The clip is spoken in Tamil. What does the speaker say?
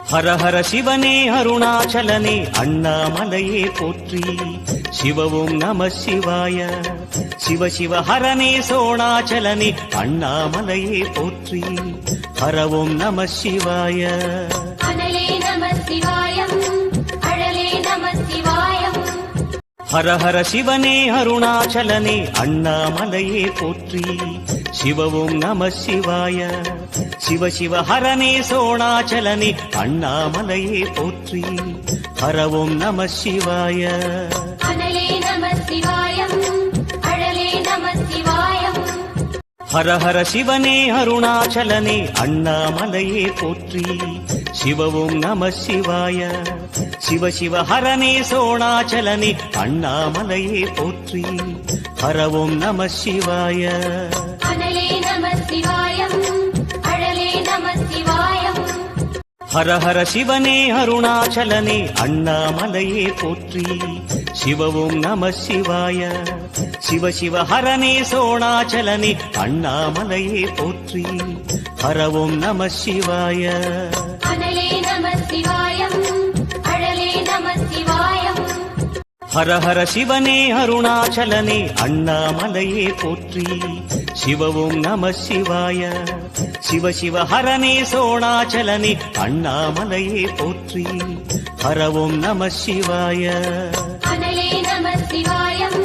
ஹர ஹர சிவனே அருணாச்சலனே அண்ணாமலையே போற்றி. சிவவும் நம சிவாய. சிவ சிவ ஹரனே சோணாச்சலனே அண்ணாமலையே போற்றி. ஹரவும் நம சிவாய. அனலே நம சிவாயம், அழலே நம சிவாயம். ஹர ஹர சிவனே அருணாச்சலனே அண்ணாமலையே போற்றி. சிவவும் நம சிவாய. சிவ சிவ ஹரனே சோணாச்சலனே அண்ணாமலையே போற்றி. ஹரவும் நம சிவாய. அனலே நம சிவாயம், அழலே நம சிவாயம். ஹர ஹர சிவனே அருணாச்சலனே அண்ணாமலையே போற்றி. சிவவும் நம சிவாய. சிவ சிவ ஹரனே சோணாச்சலனே அண்ணாமலையே போற்றி. ஹரவும் நம சிவாய. அனலே நம சிவாயம், அழலே நம சிவாயம். ஹர ஹர சிவனே அருணாச்சலனே அண்ணாமலையே போற்றி. சிவவும் நம சிவாய. சிவ சிவ ஹரனே சோணாச்சலனே அண்ணாமலையே போற்றி. ஹரவும் நம சிவாய. அனலே நம சிவாயம், அழலே நம சிவாயம். ஹர ஹர சிவனே அருணாச்சலனே அண்ணாமலையே போற்றி. சிவவும் நம சிவாய. சிவ சிவ ஹரனே சோணாச்சலனே அண்ணாமலையே போற்றி. ஹரவும் நம சிவாய. அனலே நம சிவாயம்,